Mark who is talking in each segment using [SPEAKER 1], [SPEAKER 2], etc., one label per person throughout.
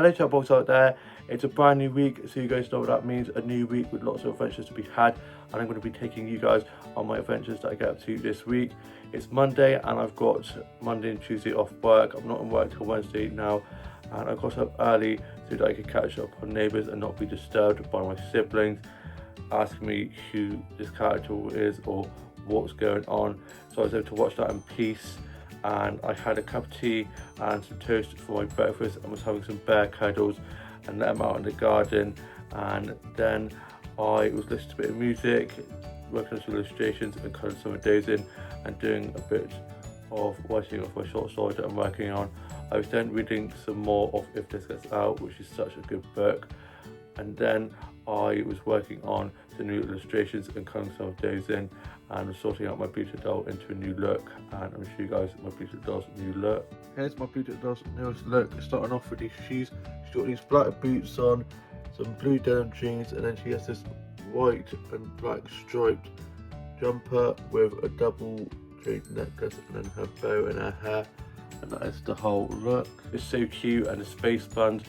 [SPEAKER 1] Hello chatbots out there, it's a brand new week, so you guys know what that means, a new week with lots of adventures to be had, and I'm going to be taking you guys on my adventures that I get up to this week. It's Monday and I've got Monday and Tuesday off work. I'm not in work till Wednesday now, and I got up early so that I could catch up on Neighbours and not be disturbed by my siblings asking me who this character is or what's going on. So I was able to watch that in peace, and I had a cup of tea and some toast for my breakfast and was having some bear cuddles and let them out in the garden. And then I was listening to a bit of music, working on some illustrations and colouring some of those in, and doing a bit of writing off my short story that I'm working on. I was then reading some more of If This Gets Out, which is such a good book, and then I was working on some new illustrations and colouring some of those in, and was sorting out my Bluetooth doll into a new look, and I'm going to show you guys my Bluetooth doll's new look. Here's my Bluetooth doll's newest look, starting off with these shoes. She's got these black boots on, some blue denim jeans, and then she has this white and black striped jumper with a double jade necklace and then her bow in her hair, and that is the whole look. It's so cute, and the space buns,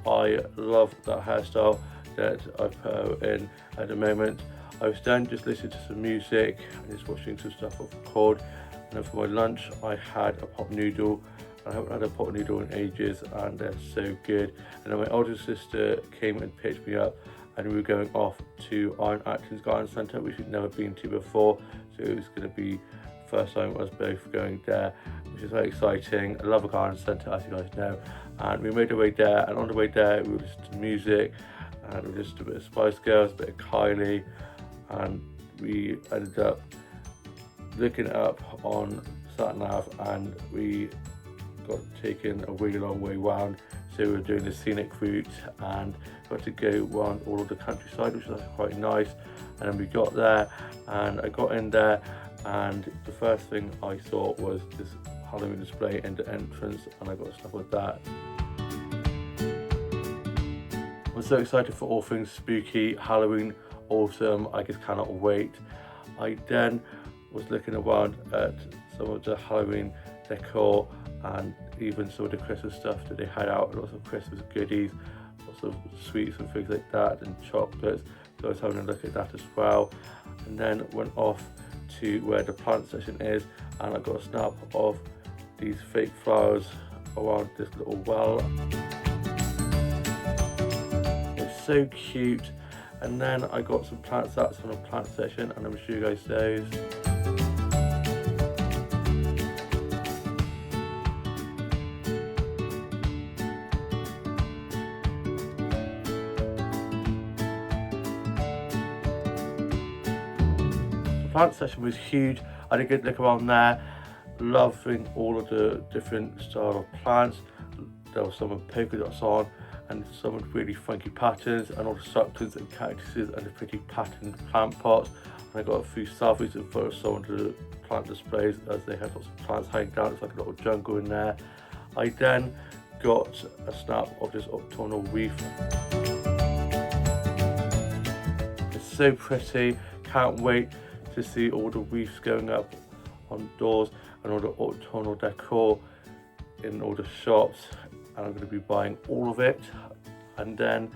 [SPEAKER 1] I love that hairstyle that I put her in at the moment. I was then just listening to some music and just watching some stuff off record, and then for my lunch I had a pot noodle. I haven't had a pot noodle in ages and they're so good. And then my older sister came and picked me up, and we were going off to Iron Acton's Garden Centre, which we'd never been to before, so it was going to be first time us both going there, which is very exciting. I love a garden centre, as you guys know. And we made our way there, and on the way there we were listening to music, and we listened to a bit of Spice Girls, a bit of Kylie, and we ended up looking it up on SatNav, and we got taken a really long way round. So we were doing the scenic route and got to go around all of the countryside, which was quite nice. And then we got there, and I got in there, and the first thing I saw was this Halloween display in the entrance, and I got stuck with that. I'm so excited for all things spooky, Halloween, autumn, I just cannot wait. I then was looking around at some of the Halloween decor and even some of the Christmas stuff that they had out, lots of Christmas goodies, lots of sweets and things like that, and chocolates. So I was having a look at that as well, and then went off to where the plant section is, and I got a snap of these fake flowers around this little well. It's so cute. And then I got some plant sets from a plant section, and I'm going to show you guys those. The plant section was huge. I had a good look around there, loving all of the different style of plants. There was some with polka dots on, and some with really funky patterns, and all the succulents and cactuses and the pretty patterned plant pots. And I got a few selfies in front of some of the plant displays, as they had lots of plants hanging down. It's like a little jungle in there. I then got a snap of this autumnal wreath. It's so pretty, can't wait to see all the wreaths going up on doors and all the autumnal decor in all the shops, and I'm going to be buying all of it. And then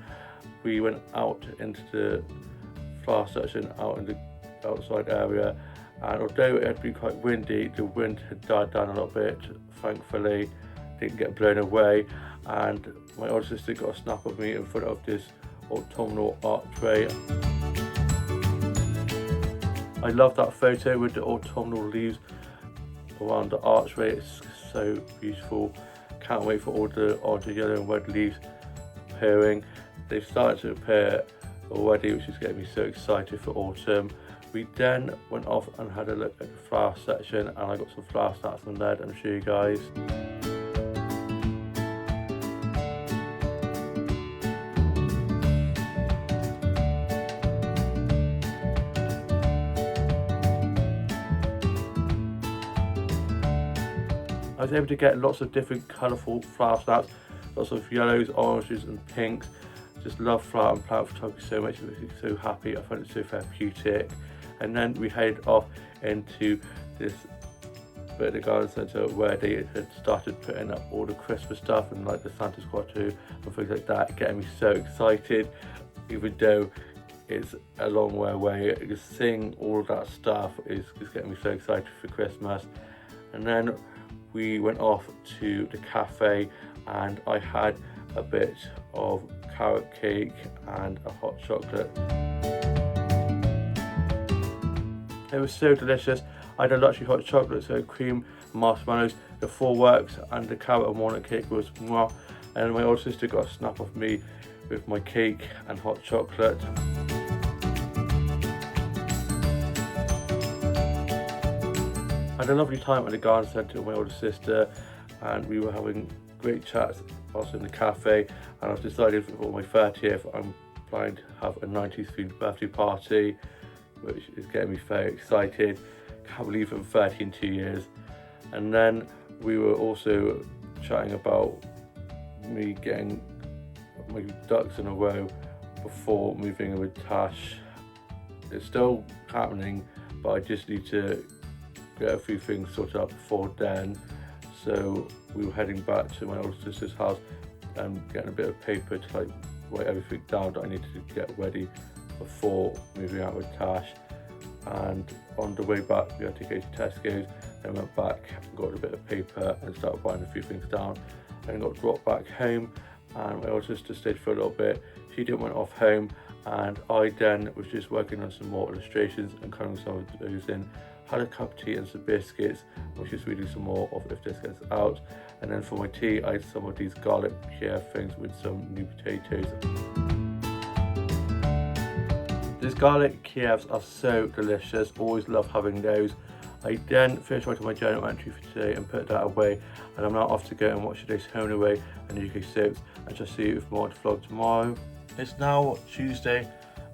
[SPEAKER 1] we went out into the flower section, out in the outside area, and although it had been quite windy, the wind had died down a little bit, thankfully didn't get blown away. And my older sister got a snap of me in front of this autumnal archway. I love that photo with the autumnal leaves around the archway. It's so beautiful. Can't wait for all the orange, yellow and red leaves appearing. They've started to appear already, which is getting me so excited for autumn. We then went off and had a look at the flower section, and I got some flower stats from there that I'm show you guys. I was able to get lots of different colourful flower snaps, lots of yellows, oranges and pinks. Just love flower and plant photography so much, it makes me so happy. I find it so therapeutic. And then we headed off into this bit at the garden centre where they had started putting up all the Christmas stuff and like the Santa's Grotto and things like that, getting me so excited, even though it's a long way away. Just seeing all of that stuff is getting me so excited for Christmas. And then we went off to the cafe and I had a bit of carrot cake and a hot chocolate. It was so delicious. I had a luxury hot chocolate, so cream, marshmallows, the 4 works, and the carrot and walnut cake was mwah. And my older sister got a snap of me with my cake and hot chocolate. I had a lovely time at the garden centre with my older sister, and we were having great chats also in the cafe. And I've decided for my 30th, I'm planning to have a 90s themed birthday party, which is getting me very excited. Can't believe I'm 30 in 2 years. And then we were also chatting about me getting my ducks in a row before moving in with Tash. It's still happening, but I just need to get a few things sorted out before then. So we were heading back to my older sister's house and getting a bit of paper to like write everything down that I needed to get ready before moving out with Tash. And on the way back we had to go to Tesco's, and went back and got a bit of paper and started writing a few things down, and got dropped back home. And my older sister stayed for a little bit. She didn't went off home, and I then was just working on some more illustrations and colouring some of those in. Had a cup of tea and some biscuits, which is reading some more of If This Gets Out. And then for my tea I had some of these garlic Kiev things with some new potatoes. These garlic Kievs are so delicious, always love having those. I then finished writing my journal entry for today and put that away, and I'm now off to go and watch today's Home and Away and UK soaps, and just see you with more on the vlog tomorrow. It's now Tuesday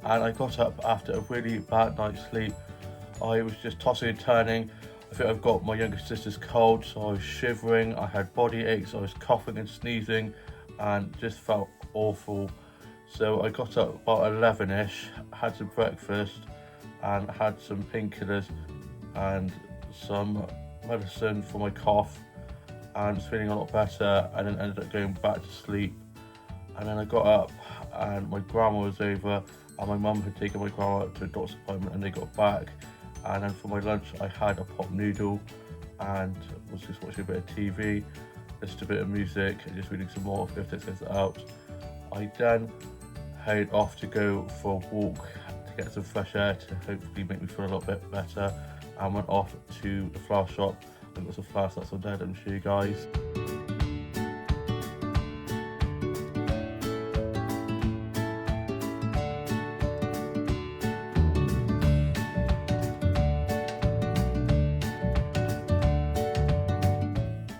[SPEAKER 1] and I got up after a really bad night's sleep. I was just tossing and turning. I think I've got my younger sister's cold, so I was shivering, I had body aches, I was coughing and sneezing and just felt awful. So I got up about 11ish, had some breakfast and had some painkillers and some medicine for my cough, and was feeling a lot better, and then ended up going back to sleep. And then I got up and my grandma was over, and my mum had taken my grandma to a doctor's appointment and they got back. And then for my lunch I had a pot noodle and was just watching a bit of TV, listening to a bit of music and just reading some more of If This Gets Out. I then headed off to go for a walk to get some fresh air to hopefully make me feel a little bit better, and went off to the flower shop and got some flowers that's on there. Let me show you guys.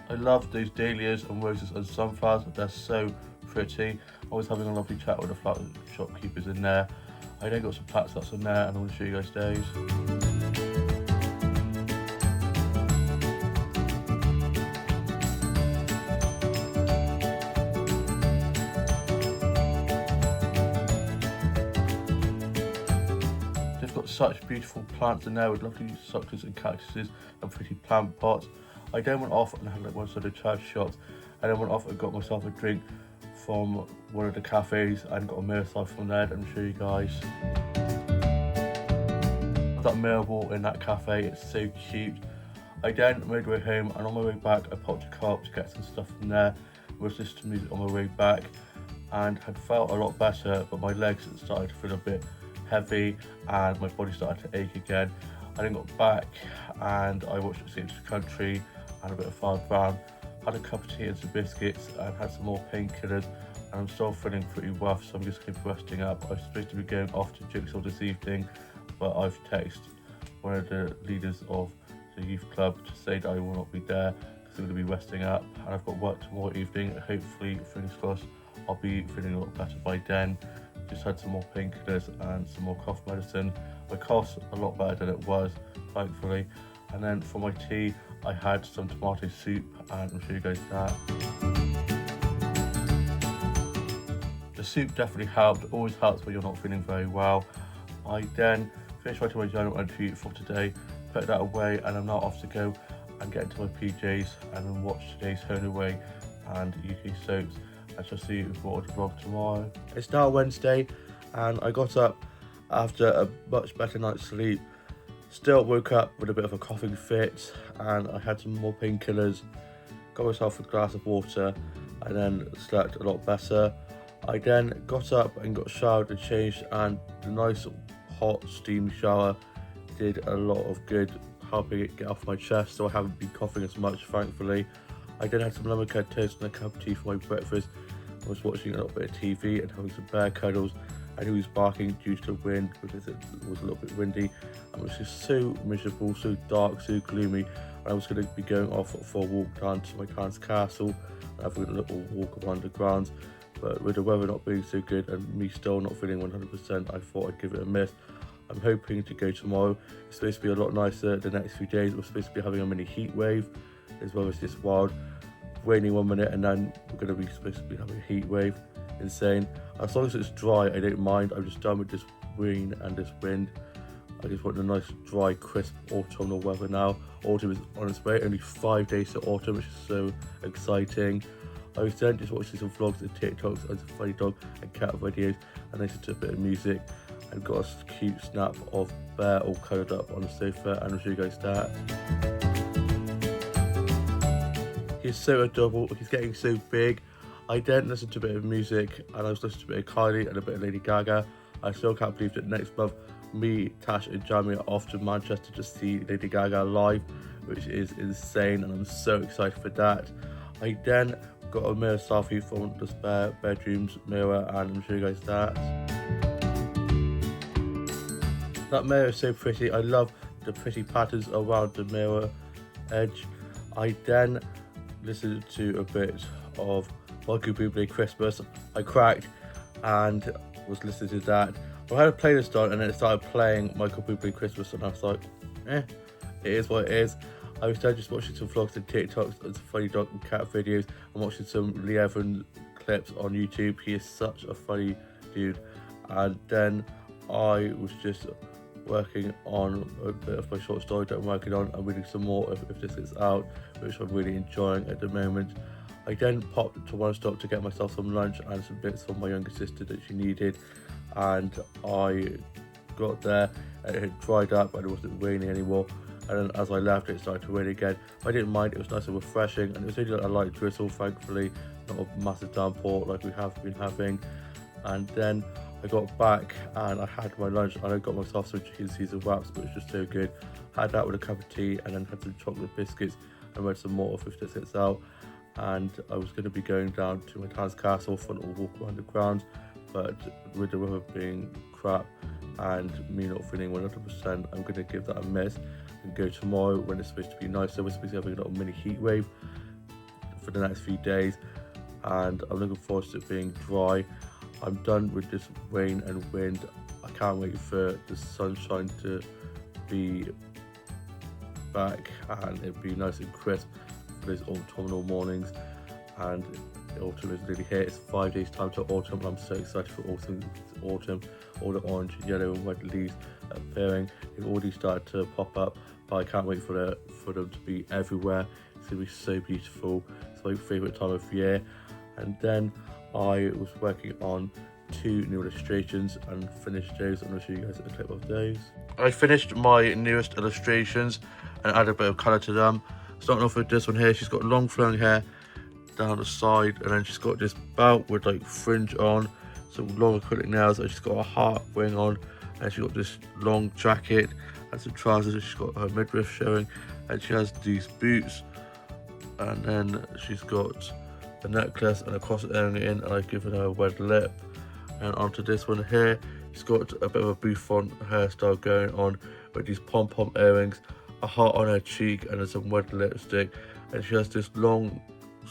[SPEAKER 1] I love those dahlias and roses and sunflowers, they're so pretty. I was having a lovely chat with the flower shopkeepers in there. I then got some plants that's on there, and I want to show you guys those. They've got such beautiful plants in there with lovely succulents and cactuses and pretty plant pots. I then went off and had like one sort of charge shots, and then went off and got myself a drink from one of the cafes and got a Mirsal from there. Let me show you guys. That mirror ball in that cafe, it's so cute. I then made my way home, and on my way back I popped a Co-op to get some stuff from there. Was listening to music on my way back and had felt a lot better, but my legs started to feel a bit heavy and my body started to ache again. I then got back and I watched Escape to the Country and a bit of Father Brown. Had a cup of tea and some biscuits and had some more painkillers, and I'm still feeling pretty rough, so I'm just going to be resting up. I was supposed to be going off to Jigsaw this evening, but I've texted one of the leaders of the youth club to say that I will not be there because I'm going to be resting up, and I've got work tomorrow evening. Hopefully, fingers crossed, I'll be feeling a lot better by then. Just had some more painkillers and some more cough medicine. My cough's a lot better than it was, thankfully. And then for my tea, I had some tomato soup, and I'll show you guys that. The soup definitely helped, always helps when you're not feeling very well. I then finished writing my journal entry for today, put that away, and I'm now off to go and get into my PJs and then watch today's Home Away and UK soaps. I shall see you for the vlog tomorrow. It's now Wednesday and I got up after a much better night's sleep. Still woke up with a bit of a coughing fit and I had some more painkillers, got myself a glass of water and then slept a lot better. I then got up and got showered and changed, and the nice hot steam shower did a lot of good, helping it get off my chest so I haven't been coughing as much, thankfully. I then had some lemon curd toast and a cup of tea for my breakfast. I was watching a little bit of TV and having some bear cuddles, and he was barking due to the wind because it was a little bit windy and it was just so miserable, so dark, so gloomy. And I was going to be going off for a walk down to my parents' castle and having a little walk around the grounds, but with the weather not being so good and me still not feeling 100%, I thought I'd give it a miss. I'm hoping to go tomorrow. It's supposed to be a lot nicer the next few days. We're supposed to be having a mini heat wave as well as just wild. Raining 1 minute and then we're going to be supposed to be having a heat wave. Insane. As long as it's dry, I don't mind. I'm just done with this rain and this wind. I just want a nice dry crisp autumnal weather now. Autumn is on its way, only 5 days to autumn, which is so exciting. I was then just watching some vlogs and TikToks and some funny dog and cat videos and listened to a bit of music and got a cute snap of Bear all cuddled up on the sofa, and I'll show you guys that. He's so adorable, he's getting so big. I then listened to a bit of music and I was listening to a bit of Kylie and a bit of Lady Gaga. I still can't believe that next month me, Tash and Jamie are off to Manchester to see Lady Gaga live, which is insane and I'm so excited for that. I then got a mirror selfie from the spare bedroom's mirror and I'll show you guys that. That mirror is so pretty. I love the pretty patterns around the mirror edge. I then listened to a bit of Michael Bublé Christmas. I cracked and was listening to that. I had a playlist on and then it started playing Michael Bublé Christmas and I was like, it is what it is. I was then just watching some vlogs and TikToks and some funny dog and cat videos and watching some Lee Evans clips on YouTube. He is such a funny dude. And then I was just working on a bit of my short story that I'm working on. I'm reading some more if this is out, which I'm really enjoying at the moment. I then popped to One Stop to get myself some lunch and some bits from my younger sister that she needed, and I got there and it had dried up and it wasn't raining anymore, and then as I left it started to rain again. I didn't mind, it was nice and refreshing and it was only like a light drizzle, thankfully, not a massive downpour like we have been having. And then I got back and I had my lunch and I got myself some chicken Caesar wraps, which was just so good. Had that with a cup of tea and then had some chocolate biscuits and read some more of 56 out. And I was going to be going down to my town's castle for a little walk around the grounds, but with the weather being crap and me not feeling 100%, I'm going to give that a miss and go tomorrow when it's supposed to be nice. So we're supposed to be having a little mini heat wave for the next few days and I'm looking forward to it being dry. I'm done with this rain and wind. I can't wait for the sunshine to be back and it'd be nice and crisp for those autumnal mornings. And autumn is nearly here. It's 5 days time to autumn. I'm so excited for autumn. All the orange, yellow and red leaves appearing. They've already started to pop up, but I can't wait for them to be everywhere. It's gonna be so beautiful. It's my favourite time of year. And then I was working on 2 new illustrations and finished those. I'm going to show you guys a clip of those. I finished my newest illustrations and added a bit of colour to them. Starting off with this one here, she's got long flowing hair down the side and then she's got this belt with like fringe on, some long acrylic nails, and she's got a heart ring on, and she's got this long jacket and some trousers, and she's got her midriff showing, and she has these boots, and then she's got a necklace and a cross earring in, and I've given her a red lip. And onto this one here, she's got a bit of a bouffant hairstyle going on with these pom-pom earrings, a heart on her cheek and some red lipstick, and she has this long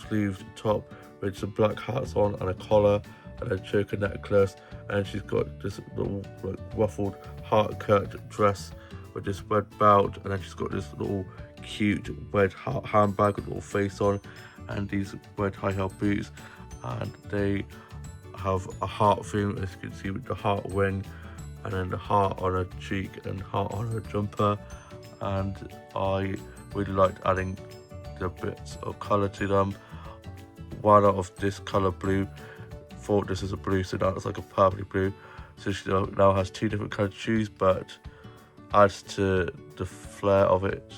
[SPEAKER 1] sleeved top with some black hearts on and a collar and a choker necklace, and she's got this little like ruffled heart cut dress with this red belt, and then she's got this little cute red handbag with a little face on and these red high heel boots, and they have a heart theme, as you can see, with the heart ring and then the heart on her cheek and heart on her jumper. And I really liked adding the bits of colour to them. One out of this colour blue, thought this is a blue, so now it's like a purpley blue. So she now has two different coloured shoes, but adds to the flair of it.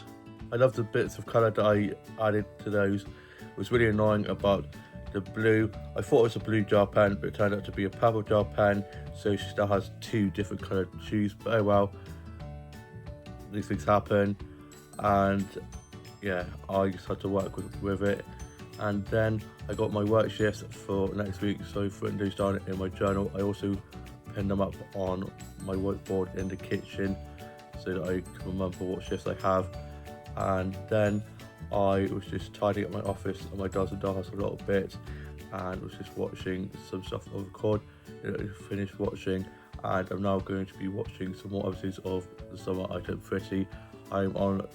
[SPEAKER 1] I love the bits of colour that I added to those. It was really annoying about the blue. I thought it was a blue gel pen, but it turned out to be a purple gel pen, so she still has two different coloured shoes, but oh well, these things happen. And yeah, I just had to work with it. And then I got my work shifts for next week, so I've written those down in my journal. I also pinned them up on my whiteboard in the kitchen so that I can remember what shifts I have. And then I was just tidying up my office and my does and dollhouse a little bit, and was just watching some stuff on record. Finished watching, and I'm now going to be watching some more episodes of The Summer I Turned Pretty. I'm on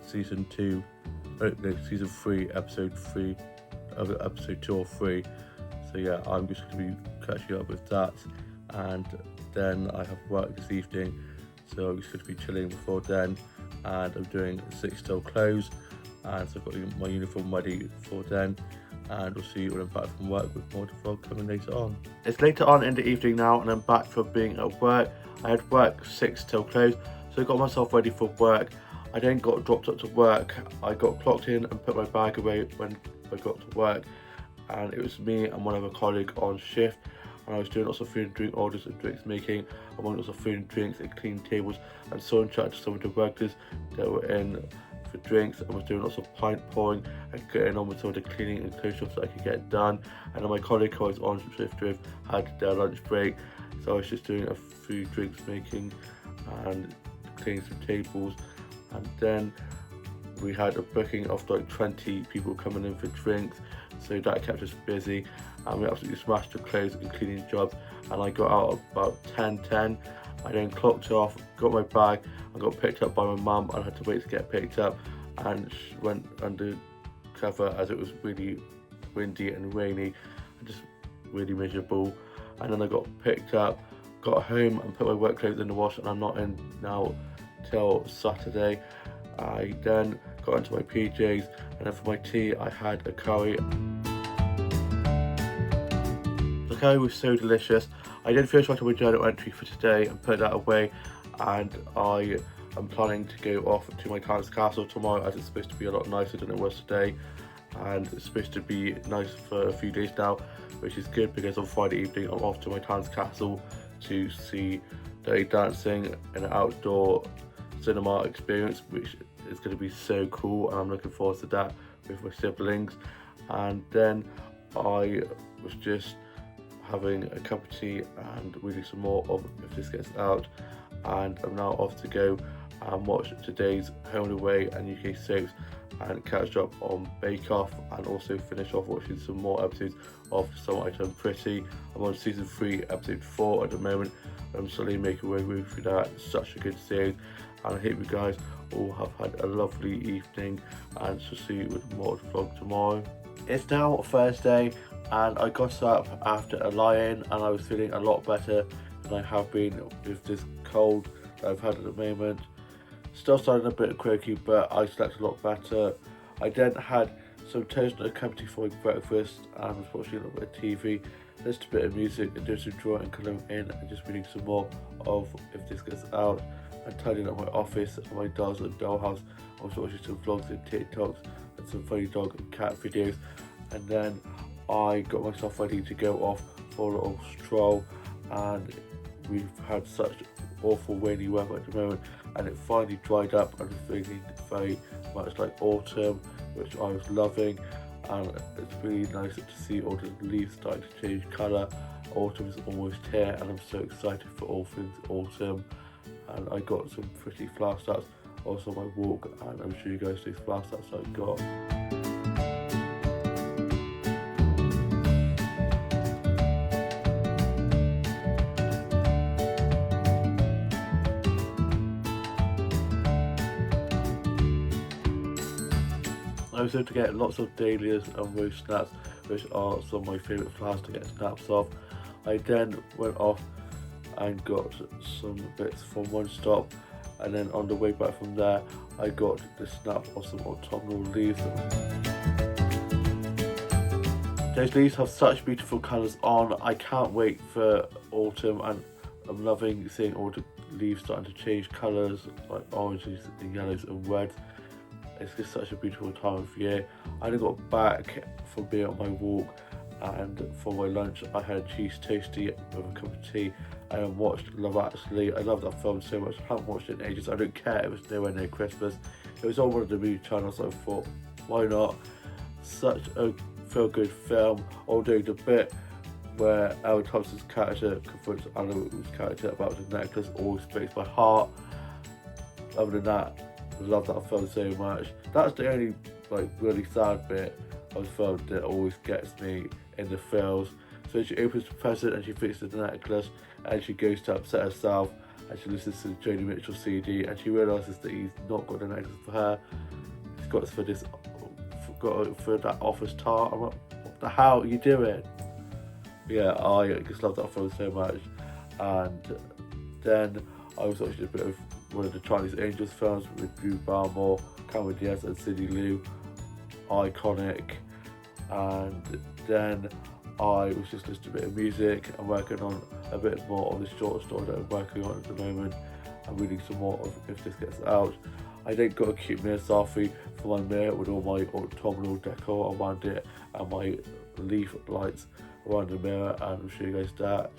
[SPEAKER 1] season 3, episode 2 or 3. So yeah, I'm just going to be catching up with that, and then I have work this evening, so I'm just going to be chilling before then. And I'm doing 6 till close, and so I've got my uniform ready for then, and we'll see you when I'm back from work with more to vlog coming later on. It's later on in the evening now, and I'm back from being at work. I had work 6 till close, so I got myself ready for work. I then got dropped up to work. I got clocked in and put my bag away when I got to work, and it was me and one other colleague on shift. And I was doing lots of food and drink orders and drinks making, among lots of food and drinks and cleaning tables, and so and chatting to some of the workers that were in for drinks, and was doing lots of pint pouring and getting on with some of the cleaning and clothes shops that I could get done. And then my colleague who I was on shift with had their lunch break, so I was just doing a food drinks making and cleaning some tables. And then we had a booking of like 20 people coming in for drinks, so that kept us busy, and we absolutely smashed the clothes and cleaning jobs. And I got out about 10:10. I then clocked off, got my bag, and got picked up by my mum, and I had to wait to get picked up, and went under cover as it was really windy and rainy and just really miserable. And then I got picked up, got home and put my work clothes in the wash, and I'm not in now till Saturday. I then got into my PJs, and then for my tea I had a curry. The curry was so delicious. I did finish writing my journal entry for today and put that away, and I am planning to go off to my town's castle tomorrow, as it's supposed to be a lot nicer than it was today, and it's supposed to be nice for a few days now, which is good because on Friday evening I'm off to my town's castle to see Dirty Dancing, an outdoor cinema experience, which is going to be so cool, and I'm looking forward to that with my siblings. And then I was just having a cup of tea and reading some more of If This Gets Out, and I'm now off to go and watch today's Home and Away and UK soaps and catch up on Bake Off, and also finish off watching some more episodes of Summer I Turned Pretty. I'm on season 3 episode 4 at the moment. I'm slowly making my way through that. It's such a good series, and I hope you guys all have had a lovely evening, and shall see you with more vlog tomorrow. It's now Thursday, and I got up after a lie-in, and I was feeling a lot better than I have been with this cold that I've had at the moment. Still starting a bit croaky, but I slept a lot better. I then had some toast and a cup of tea for breakfast, and was watching a little bit of TV, listening to a bit of music, and doing some drawing and colouring in, and just reading some more of If This Gets Out, and tidying up my office and my dolls and dollhouse. I was watching some vlogs and TikToks and some funny dog and cat videos, and then I got myself ready to go off for a little stroll. And we've had such awful rainy weather at the moment, and it finally dried up and feeling very much like autumn, which I was loving. And it's really nice to see all the leaves starting to change colour. Autumn is almost here, and I'm so excited for all things autumn. And I got some pretty flower starts also on my walk, and I'm sure you guys these flower starts I got. I was able to get lots of dahlias and rose snaps, which are some of my favourite flowers to get snaps of. I then went off and got some bits from One Stop, and then on the way back from there I got the snap of some autumnal leaves. Those leaves have such beautiful colours on. I can't wait for autumn, and I'm loving seeing all the leaves starting to change colours, like oranges and yellows and reds. It's just such a beautiful time of year. I then got back from being on my walk, and for my lunch I had a cheese toastie with a cup of tea, and I watched Love Actually. I love that film so much. I haven't watched it in ages. I don't care, it was nowhere near Christmas. It was on one of the movie channels, so I thought, why not? Such a feel-good film, although the bit where Emma Thompson's character confronts Anna Wintour's character about the necklace always breaks my heart. Other than that, I love that film so much. That's the only really sad bit of the film that always gets me in the feels. So she opens the present and she fixes the necklace, and she goes to upset herself, and she listens to the Joni Mitchell CD, and she realises that he's not got the necklace for her. He's got it for this, for that office tart. I'm like, what the hell are you doing? Yeah, I just love that film so much. And then I was watching a bit of one of the Chinese Angels films with Drew Barrymore, Cameron Diaz and Cindy Lou. Iconic. And then I was just listening to a bit of music and working on a bit more of the short story that I'm working on at the moment. I'm reading some more of If This Gets Out. I then got a cute mirror selfie for my mirror with all my autumnal decor around it and my leaf lights around the mirror, and I'll show you guys that.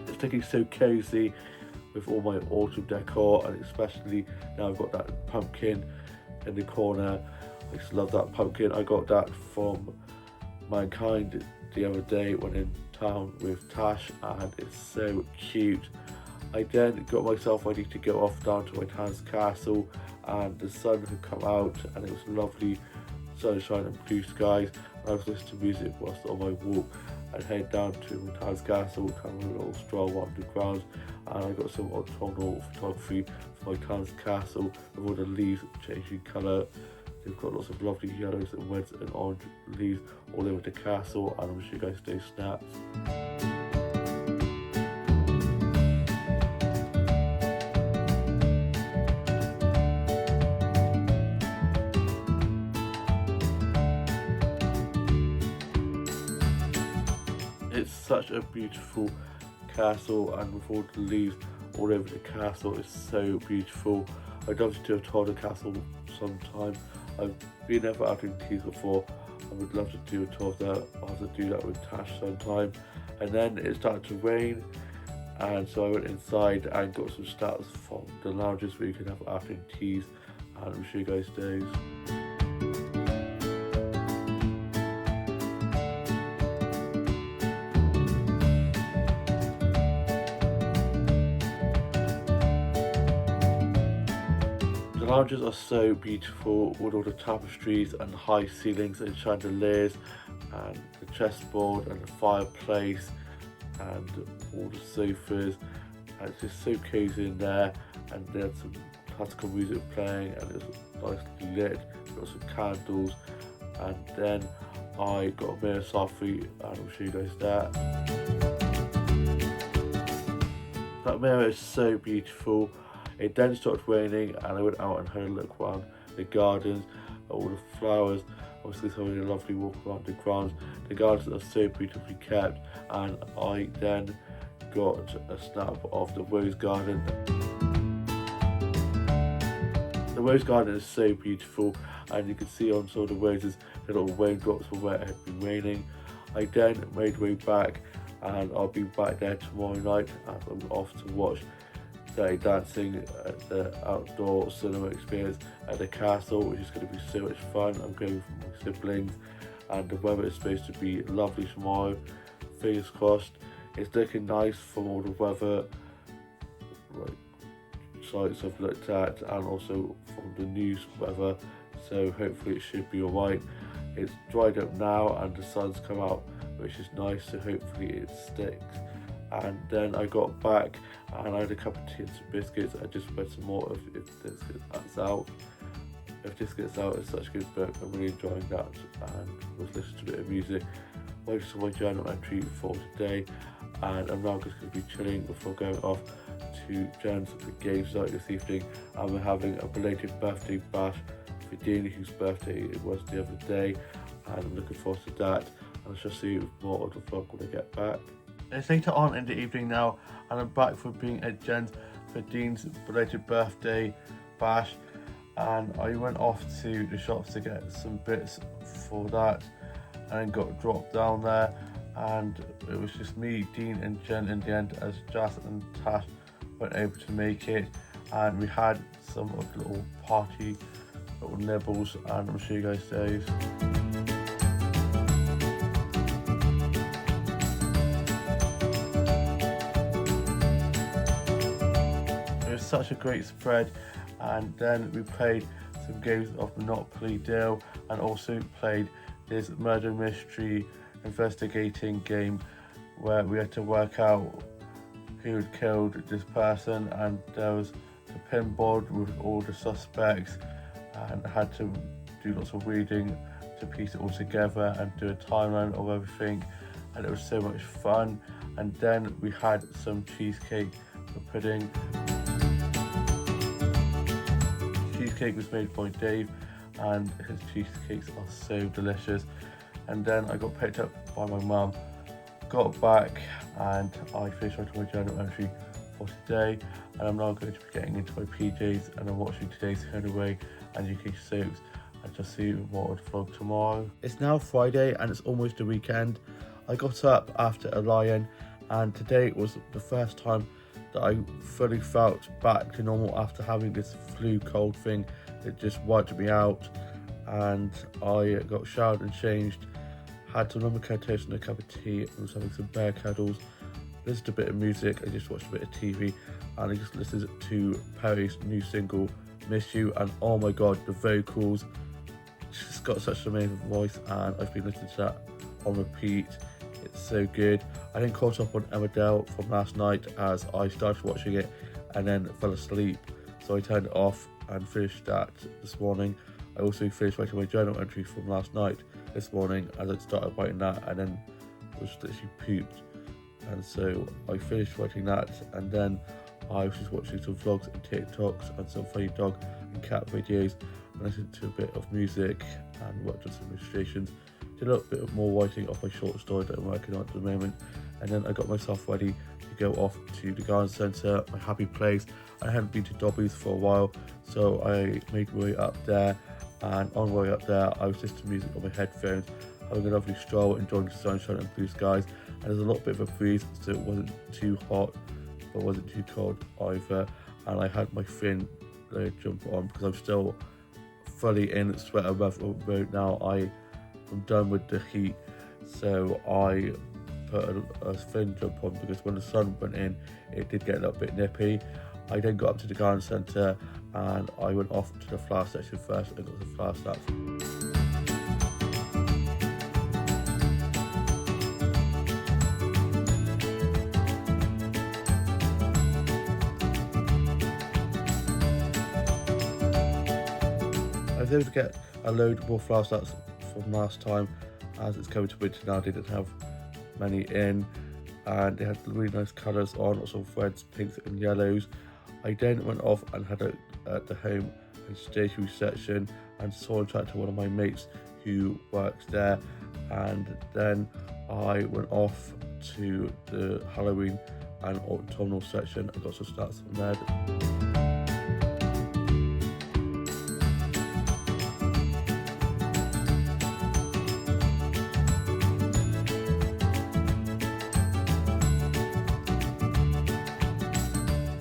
[SPEAKER 1] It's looking so cozy with all my autumn decor, and especially now I've got that pumpkin in the corner. I just love that pumpkin. I got that from Mankind the other day when in town with Tash, and it's so cute. I then got myself ready to go off down to my town's castle, and the sun had come out and it was lovely sunshine and blue skies. And I was listening to music whilst on my walk and head down to my town's castle, kind of a little stroll around the grounds, and I got some autumnal photography for my town's castle with all the leaves changing colour. They've got lots of lovely yellows and reds and orange leaves all over the castle, and I'm sure you guys do snaps. It's such a beautiful castle, and with all the leaves all over the castle, it's so beautiful. I'd love to have toured the castle sometime. I've been there for afternoon teas before. I would love to do a tour of that. I'll have to do that with Tash sometime. And then it started to rain, and so I went inside and got some stats from the lounges where you can have afternoon teas, and I'll show you guys those. The lounges are so beautiful with all the tapestries and high ceilings and chandeliers and the chessboard and the fireplace and all the sofas, and it's just so cozy in there, and there's some classical music playing and it's nicely lit, got some candles, and then I got a mirror selfie and I'll show you guys that. That mirror is so beautiful. It then started raining and I went out and had a look around the gardens, all the flowers. I was just having a lovely walk around the grounds. The gardens are so beautifully kept, and I then got a snap of the rose garden. The rose garden is so beautiful, and you can see on some of the roses the little raindrops from where it had been raining. I then made my way back, and I'll be back there tomorrow night as I'm off to watch Dirty Dancing at the outdoor cinema experience at the castle, which is going to be so much fun. I'm going with my siblings, and the weather is supposed to be lovely tomorrow. Fingers crossed. It's looking nice from all the weather sites I've looked at, and also from the news weather, so hopefully it should be alright. It's dried up now and the sun's come out, which is nice, so hopefully it sticks. And then I got back and I had a cup of tea and some biscuits. I just read some more of If This Gets Out. If This Gets Out is such a good book. I'm really enjoying that, and was listening to a bit of music. Waiting for my journal entry for today, and I'm now just going to be chilling before going off to Jen's for games night this evening, and we're having a belated birthday bash for Dean, whose birthday it was the other day, and I'm looking forward to that. And I shall see you more of the vlog when I get back. It's later on in the evening now, and I'm back for being at Jen's for Dean's belated birthday bash, and I went off to the shops to get some bits for that, and got dropped down there, and it was just me, Dean and Jen in the end, as Jas and Tash weren't able to make it, and we had some of the little party little nibbles, and I'll show you guys those. Such a great spread, and then we played some games of Monopoly Deal, and also played this murder mystery investigating game where we had to work out who had killed this person, and there was the pinboard with all the suspects, and I had to do lots of reading to piece it all together and do a timeline of everything, and it was so much fun. And then we had some cheesecake pudding. Cheesecake was made by Dave, and his cheesecakes are so delicious. And then I got picked up by my mum, got back, and I finished writing my journal entry for today, and I'm now going to be getting into my PJs, and I'm watching today's Home and Away and UK soaps, and just see more of the vlog tomorrow. It's now Friday and it's almost the weekend. I got up after a lie-in, and today was the first time that I fully felt back to normal after having this flu cold thing that just wiped me out. And I got showered and changed, had some lemon curd toast and a cup of tea, and was having some bear cuddles, listened to a bit of music, I just watched a bit of TV, and I just listened to Perry's new single Miss You, and oh my god, the vocals, she's got such an amazing voice, and I've been listening to that on repeat. It's so good. I then caught up on Emmerdale from last night as I started watching it and then fell asleep, so I turned it off and finished that this morning. I also finished writing my journal entry from last night this morning as I started writing that, and then was literally pooped, and so I finished writing that, and then I was just watching some vlogs and TikToks and some funny dog and cat videos, and listened to a bit of music and worked on some illustrations. Did a little bit of more writing off my short story that I'm working on at the moment, and then I got myself ready to go off to the garden centre, my happy place. I hadn't been to Dobby's for a while, so I made my way up there, and on the way up there I was listening to music on my headphones, having a lovely stroll, enjoying the sunshine and blue skies, and there's a little bit of a breeze, so it wasn't too hot but wasn't too cold either, and I had my thin layer jumper on because I'm still fully in sweater mode now. I'm done with the heat, so I put a thin jumper on because when the sun went in it did get a little bit nippy. I then got up to the garden centre and I went off to the flower section first and got some flower snaps. I was able to get a load more flower snaps from last time, as it's coming to winter now. They didn't have many in, and they had really nice colours on, lots of reds, pinks and yellows. I then went off and had a at the home and stationery section and saw and chatted to one of my mates who works there, and then I went off to the Halloween and autumnal section and got some snacks from there.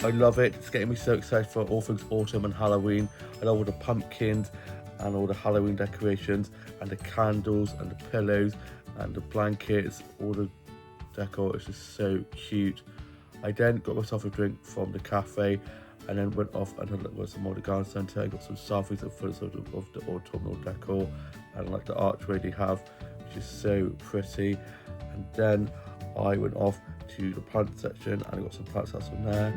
[SPEAKER 1] I love it. It's getting me so excited for all things autumn and Halloween. I love all the pumpkins and all the Halloween decorations and the candles and the pillows and the blankets, all the decor is just so cute. I then got myself a drink from the cafe and then went off and had some more at the garden centre. I got some selfies of photos of the autumnal decor and like the archway they have, which is so pretty. And then I went off to the plant section and I got some plants out from there.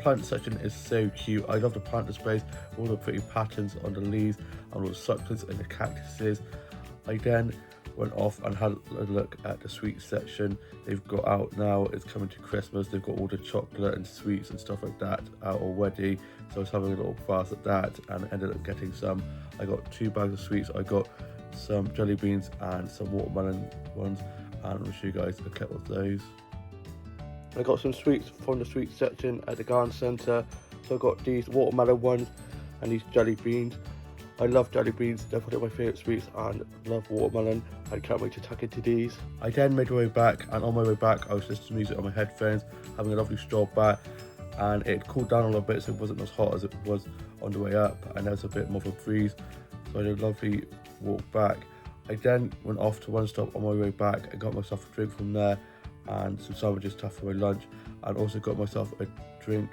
[SPEAKER 1] plant section is so cute. I love the plant displays, all the pretty patterns on the leaves and all the succulents and the cactuses. I then went off and had a look at the sweets section. They've got out now, it's coming to Christmas, they've got all the chocolate and sweets and stuff like that out already. So I was having a little browse at that and ended up getting some. I got 2 bags of sweets. I got some jelly beans and some watermelon ones, and I'll show you guys a clip of those. I got some sweets from the sweets section at the garden centre. So I got these watermelon ones and these jelly beans. I love jelly beans, they're one of my favourite sweets, and love watermelon. I can't wait to tuck into these. I then made my way back, and on my way back I was listening to music on my headphones, having a lovely stroll back, and it cooled down a little bit so it wasn't as hot as it was on the way up, and there was a bit more of a breeze, so I did a lovely walk back. I then went off to one stop on my way back and got myself a drink from there and some sandwiches to have for my lunch, and also got myself a drink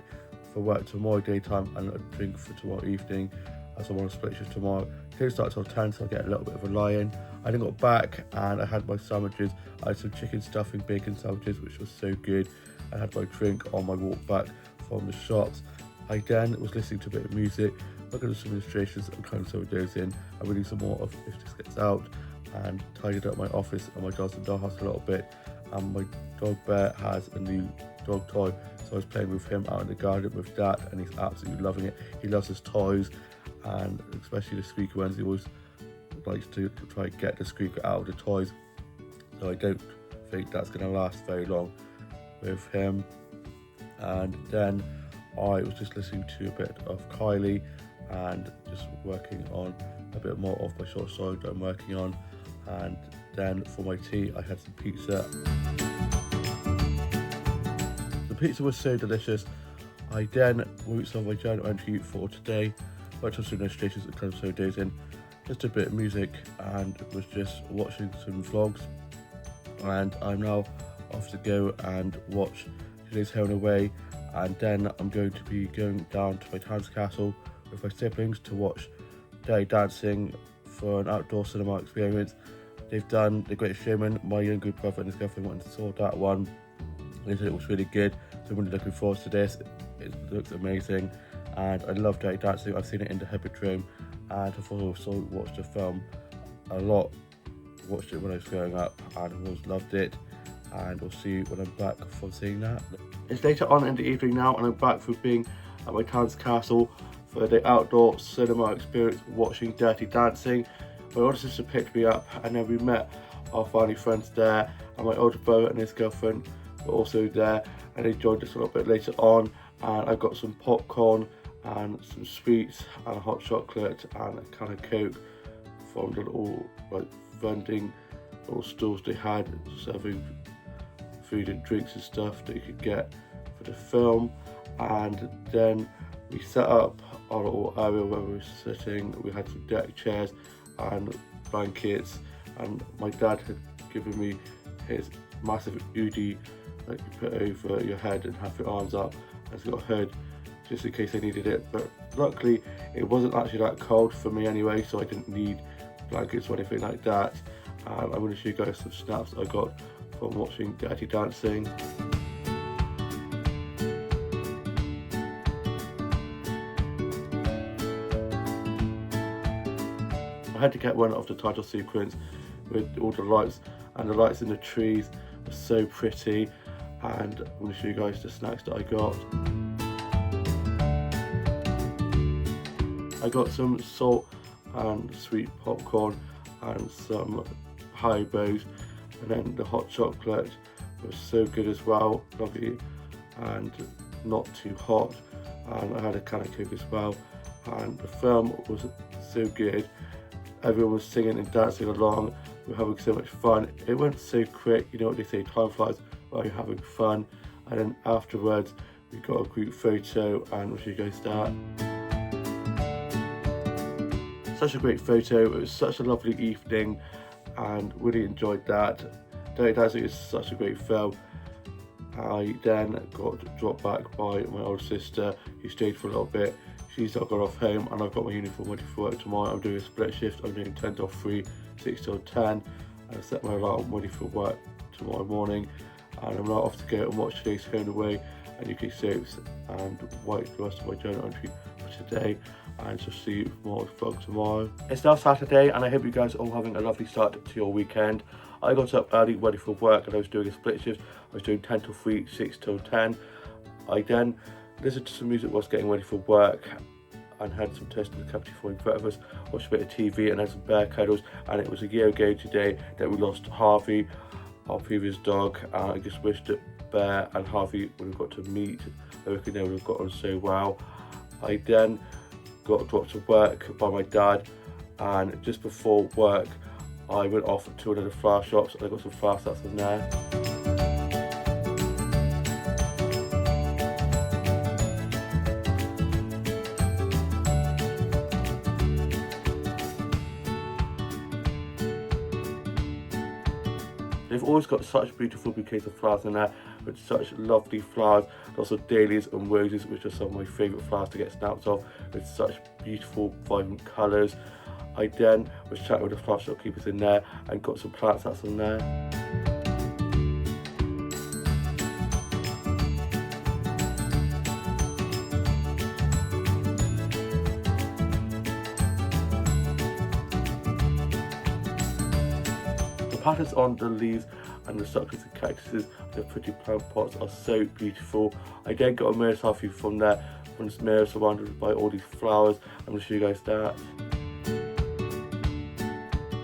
[SPEAKER 1] for work tomorrow daytime and a drink for tomorrow evening, as I want to split shift tomorrow. It didn't start till 10, so I get a little bit of a lie-in. I then got back and I had my sandwiches. I had some chicken stuffing bacon sandwiches, which was so good. I had my drink on my walk back from the shops. I then was listening to a bit of music, looking at some illustrations and kind of some videos in, and reading some more of If This Gets Out, and tidied up my office and my dogs and dog house a little bit. And my dog Bear has a new dog toy, so I was playing with him out in the garden with that, and he's absolutely loving it. He loves his toys, and especially the squeaker ones. He always likes to try and get the squeaker out of the toys, so I don't think that's going to last very long with him. And then I was just listening to a bit of Kylie and just working on a bit more of my short story that I'm working on. And then for my tea I had some pizza. The pizza was so delicious. I then wrote some of my journal entry for today, went to some illustrations and kind of so days in, just a bit of music, and was just watching some vlogs. And I'm now off to go and watch today's Home and Away, and then I'm going to be going down to my town's castle with my siblings to watch Dirty Dancing for an outdoor cinema experience. They've done The Greatest Showman. My younger brother and his girlfriend went and saw that one. They said it was really good, so I'm really looking forward to this. It looks amazing, and I love Dirty Dancing. I've seen it in the Hippodrome, and I've also watched the film a lot. Watched it when I was growing up, and I've always loved it. And we'll see you when I'm back from seeing that. It's later on in the evening now, and I'm back from being at my town's castle for the outdoor cinema experience, watching Dirty Dancing. My older sister picked me up, and then we met our family friends there, and my older brother and his girlfriend were also there, and they joined us a little bit later on. And I got some popcorn and some sweets and a hot chocolate and a can of Coke from the little vending little stalls they had serving food and drinks and stuff that you could get for the film. And then we set up our little area where we were sitting. We had some deck chairs and blankets, and my dad had given me his massive Udi that you put over your head and have your arms up, and it's got a hood just in case I needed it. But luckily it wasn't actually that cold for me anyway, so I didn't need blankets or anything like that. I'm going to show you guys some snaps I got from watching Dirty Dancing. I had to get one of the title sequence with all the lights, and the lights in the trees are so pretty, and I'm going to show you guys the snacks that I got. I got some salt and sweet popcorn and some Haribos, and then the hot chocolate was so good as well, lovely and not too hot, and I had a can of Coke as well. And the film was so good, everyone was singing and dancing along, we were having so much fun. It went so quick, you know what they say, time flies while you're having fun. And then afterwards we got a group photo, and we'll show you guys that. Such a great photo, it was such a lovely evening and really enjoyed that. Dirty Dancing is such a great film. I then got dropped back by my older sister, who stayed for a little bit. She's not gone off home, and I've got my uniform ready for work tomorrow. I'm doing a split shift. I'm doing 10 till 3, 6 till 10, and I set my alarm ready for work tomorrow morning. And I'm now off to go and watch today's Home and Away. and UK soaps, and write the rest of my journal entry for today, and so see you for more vlog tomorrow. It's now Saturday, and I hope you guys are all having a lovely start to your weekend. I got up early ready for work, and I was doing a split shift. I was doing 10 till 3, 6 till 10. I then listened to some music whilst getting ready for work, and had some toast in the cup before breakfast, watched a bit of TV, and had some bear cuddles. And it was a year ago today that we lost Harvey, our previous dog. I just wished that Bear and Harvey would have got to meet. I reckon they would have got on so well. I then got dropped to work by my dad, and just before work I went off to another flower shops and I got some flower sets in there. They've always got such beautiful bouquets of flowers in there, with such lovely flowers, lots of dahlias and roses, which are some of my favourite flowers to get snaps of, with such beautiful vibrant colours. I then was chatting with the flower shopkeepers in there and got some plants that's in there. The patterns on the leaves and the succulents and cactuses, the pretty plant pots are so beautiful. I then got a mirror selfie from there, from this mirror surrounded by all these flowers. I'm going to show you guys that.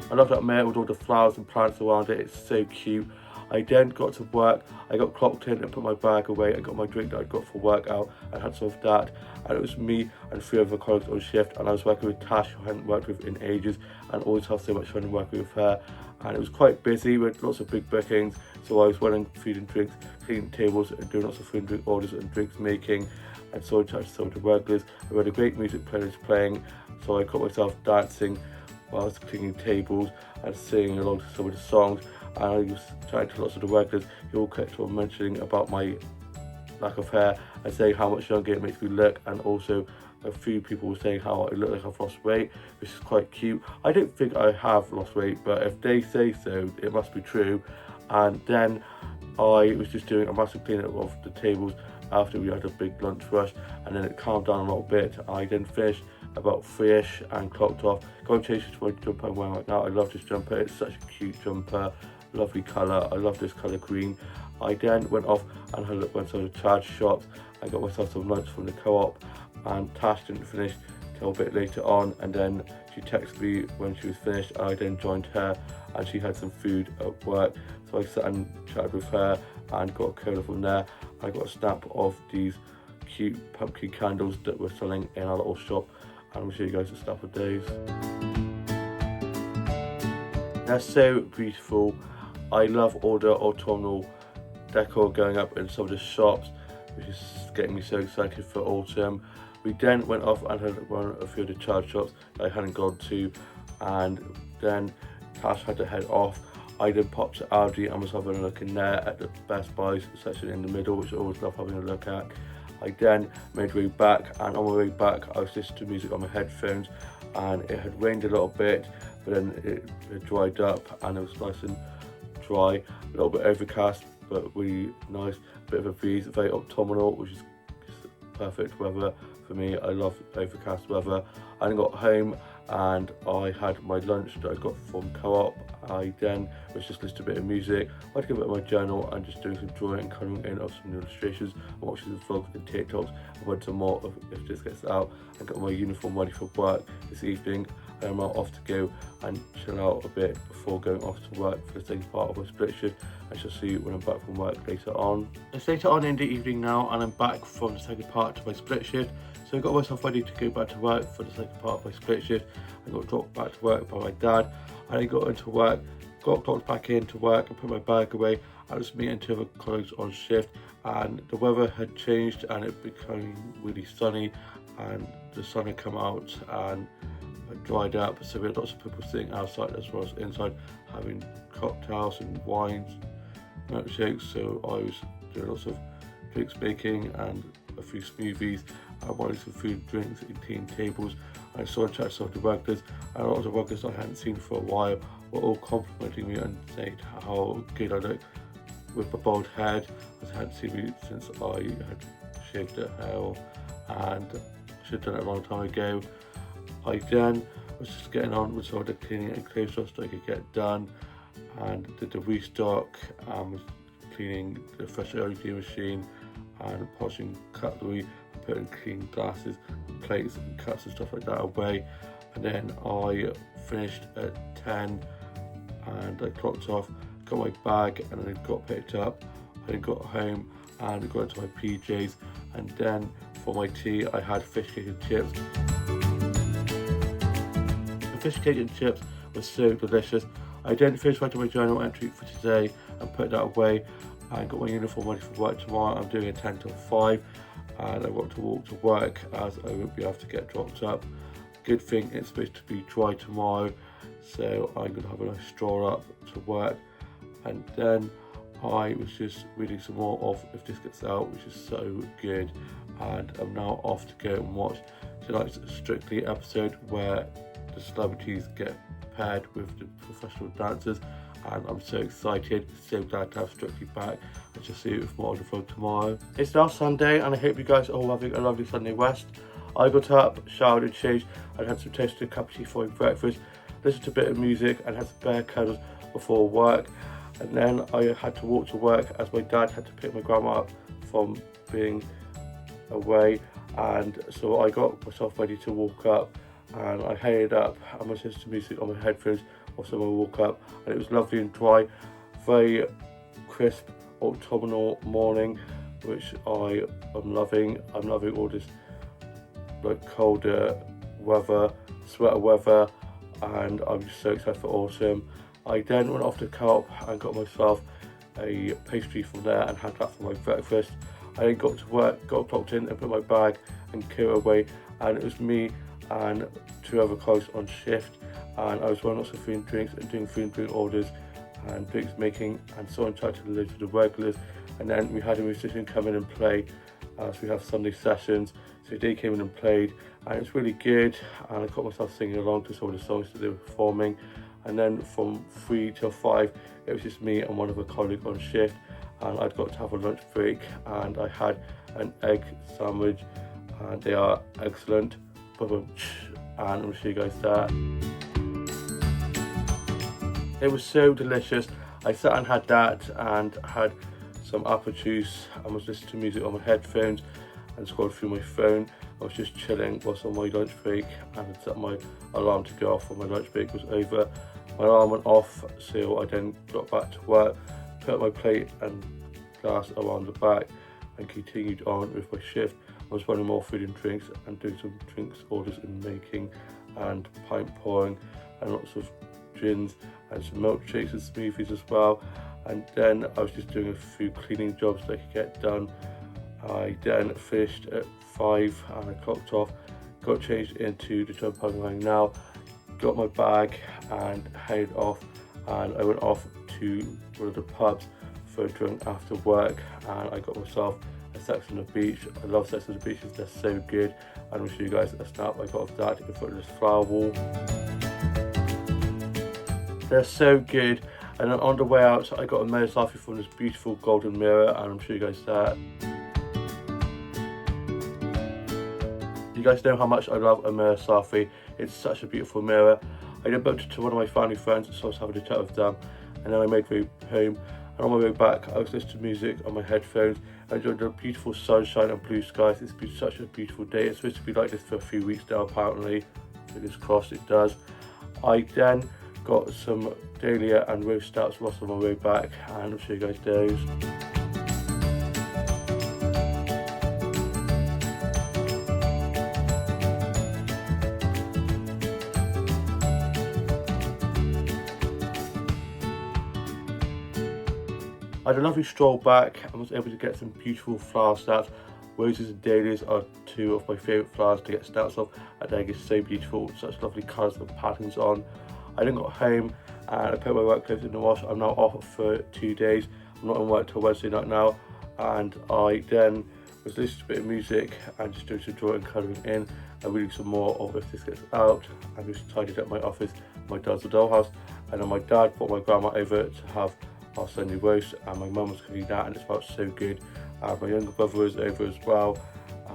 [SPEAKER 1] I love that mirror with all the flowers and plants around it, it's so cute. I then got to work, I got clocked in and put my bag away and got my drink that I got for work out and had some of that. And it was me and 3 other colleagues on shift, and I was working with Tash, who I hadn't worked with in ages, and always have so much fun working with her. And it was quite busy with lots of big bookings, so I was running food and drinks, cleaning tables and doing lots of food and drink orders and drinks making, and so in charge of some of the workers. We had a great music playlist playing, so I caught myself dancing while I was cleaning tables and singing along to some of the songs. And I was chatting to lots of the workers who all kept on mentioning about my lack of hair and saying how much younger it makes me look, and also a few people were saying how I look like I've lost weight, which is quite cute. I don't think I have lost weight, but if they say so, it must be true. And then I was just doing a massive cleanup of the tables after we had a big lunch rush, and then it calmed down a little bit. I then finished about 3ish and clocked off. Got changed to my jumper I'm wearing right now. I love this jumper, it's such a cute jumper, lovely colour. I love this colour green. I then went off and had a look at some of the charge shops. I got myself some lunch from the co-op, and Tash didn't finish till a bit later on, and then she texted me when she was finished, and I then joined her, and she had some food at work, so I sat and chatted with her and got a cola from there. I got a snap of these cute pumpkin candles that we're selling in our little shop, and I'll show you guys a snap of those. They're so beautiful. I love all the autumnal decor going up in some of the shops, which is getting me so excited for autumn. We then went off and had run a few of the charge shops that I hadn't gone to, and then Tash had to head off. I then popped to Aldi and was having a look in there at the Best Buys section in the middle, which I always love having a look at. I then made my way back, and on my way back I was listening to music on my headphones, and it had rained a little bit, but then it dried up and it was nice and dry, a little bit overcast but really nice, bit of a breeze, very autumnal, which is perfect weather for me. I love overcast weather. I then got home and I had my lunch that I got from co-op. I then was just listening to a bit of music, I had to go back to my journal and just doing some drawing and colouring in of some illustrations, and watching some vlogs and TikToks. I went to more of if this gets out and got my uniform ready for work this evening. I'm now off to go and chill out a bit before going off to work for the second part of my split shift. I shall see you when I'm back from work later on. It's later on in the evening now, and I'm back from the second part to my split shift. So I got myself ready to go back to work for the second part of my split shift. I got dropped back to work by my dad. I got into work, got clocked back into work and put my bag away. I was meeting 2 other colleagues on shift, and the weather had changed and it became really sunny, and the sun had come out and dried up, so we had lots of people sitting outside as well as inside having cocktails and wines, milkshakes. So I was doing lots of drinks making and a few smoothies and wanting some food, drinks and clean tables. I saw and chatted some of the workers, and a lot of the workers I hadn't seen for a while were all complimenting me and saying how good I look with my bald head, as I hadn't seen me since I had shaved it hair, and I should have done it a long time ago. I then was just getting on with some of the cleaning and clothes stuff that I could get done, and did the restock, was cleaning the fresh LED machine and polishing cutlery and putting clean glasses and plates and cups and stuff like that away. And then I finished at 10 and I clocked off, got my bag, and then got picked up. I then got home and got into my PJs, and then for my tea I had fish cake and chips. The fish cake and chips were so delicious. I then finished writing my journal entry for today and put that away, and got my uniform ready for work tomorrow. I'm doing a 10 till 5 and I want to walk to work as I won't be able to get dropped up. Good thing it's supposed to be dry tomorrow, so I'm going to have a nice stroll up to work. And then I was just reading some more of If This Gets Out, which is so good, and I'm now off to go and watch tonight's Strictly episode where the celebrities get paired with the professional dancers, and I'm so excited, so glad to have Strictly back and to see it with more on the vlog tomorrow. It's now Sunday and I hope you guys are all having a lovely Sunday rest. I got up, showered and changed, and had some toasted cup of tea for breakfast, listened to a bit of music and had some bear cuddles before work. And then I had to walk to work as my dad had to pick my grandma up from being away, and so I got myself ready to walk up, and I headed up and was listening to music on my headphones whilst I walk up, and it was lovely and dry, very crisp autumnal morning, which I am loving. I'm loving all this like colder weather, sweater weather, and I'm just so excited for autumn. I then went off to Co-op and got myself a pastry from there and had that for my breakfast. I then got to work, got clocked in and put my bag and kit away, and it was me and 2 other colleagues on shift, and I was running lots of food and drinks and doing food and drink orders and drinks making, and so in charge of the list of the regulars. And then we had a musician come in and play, as we have Sunday sessions, so they came in and played, and it's really good, and I caught myself singing along to some of the songs that they were performing. And then from 3 till 5 it was just me and one of a colleague on shift, and I'd got to have a lunch break, and I had an egg sandwich, and they are excellent. And I'm going to show you guys that. It was so delicious. I sat and had that and had some apple juice and was listening to music on my headphones and scrolled through my phone. I was just chilling whilst on my lunch break, and had set my alarm to go off when my lunch break was over. My alarm went off, so I then got back to work, put my plate and glass around the back and continued on with my shift. I was running more food and drinks and doing some drinks orders and making and pint pouring and lots of gins and some milkshakes and smoothies as well. And then I was just doing a few cleaning jobs that I could get done. I then finished at 5 and I clocked off, got changed into the jumper I'm wearing now, got my bag and headed off, and I went off to one of the pubs for a drink after work, and I got myself a Sex on the Beach. I love Sex on the Beaches, they're so good, and I'll show you guys a snap I got of that in front of this flower wall. They're so good. And then on the way out I got a mirror selfie from this beautiful golden mirror, and I'll show you guys that. You guys know how much I love a mirror selfie. It's such a beautiful mirror. I then bumped into one of my family friends, so I was having a chat with them, and then I made my way home, and on my way back I was listening to music on my headphones. I enjoyed the beautiful sunshine and blue skies. It's been such a beautiful day. It's supposed to be like this for a few weeks now apparently. Fingers crossed it does. I then got some Dahlia and Rose Stouts whilst on my way back, and I'll show you guys those. I had a lovely stroll back and was able to get some beautiful flower stouts. Roses and dahlias are 2 of my favourite flowers to get stouts of. I think it's so beautiful, such lovely colours and patterns on. I then got home and I put my work clothes in the wash. I'm now off for 2 days. I'm not in work till Wednesday night now, and I then was listening to a bit of music and just doing some drawing and colouring in and reading some more of If This Gets Out, and just tidied up my office, my dad's dollhouse, and then my dad brought my grandma over to have our Sunday roast, and my mum was cooking that and it smelled so good. And my younger brother was over as well,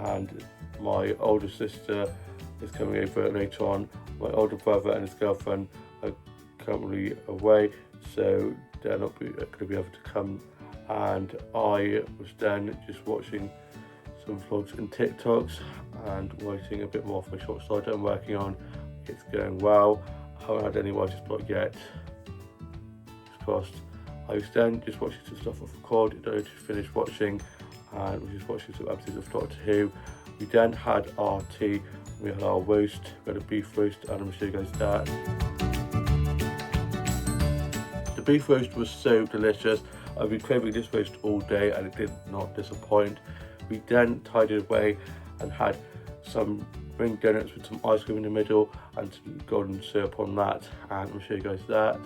[SPEAKER 1] and my older sister is coming over later on. My older brother and his girlfriend are currently away, so they're not going to be able to come, and I was then just watching some vlogs and TikToks and writing a bit more for my short story that I'm working on. It's going well. I haven't had any writer's block yet. It's crossed. I was then just watching some stuff off record that I just finished watching, and we just watching some episodes of Doctor Who. We then had our tea, we had our roast, we had a beef roast, and I'm going to show you guys that. The beef roast was so delicious. I've been craving this roast all day and it did not disappoint. We then tidied away and had some ring donuts with some ice cream in the middle and some golden syrup on that, and I'll show you guys that.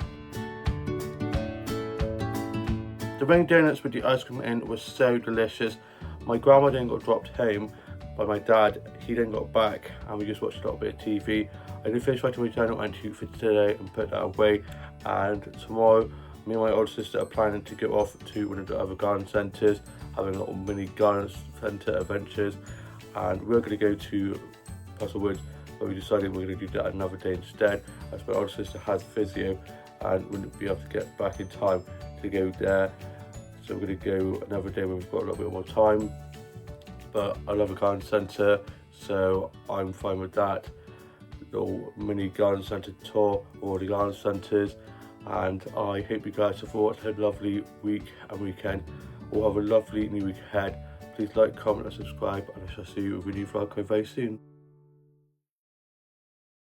[SPEAKER 1] The ring donuts with the ice cream in was so delicious. My grandma then got dropped home by my dad. He then got back and we just watched a little bit of TV. I did finish writing my journal entry for today and put that away, and tomorrow me and my older sister are planning to go off to one of the other garden centres, having little mini garden centre adventures, and we're going to go to Puzzle Woods, but we decided we're going to do that another day instead, as my older sister has physio and wouldn't be able to get back in time to go there. So we're going to go another day when we've got a little bit more time. But I love a garden centre, so I'm fine with that. Little mini garden centre tour of all the garden centres, and I hope you guys have all had a lovely week and weekend. We'll have a lovely new week ahead. Please like, comment and subscribe, and I shall see you with a new vlog very soon.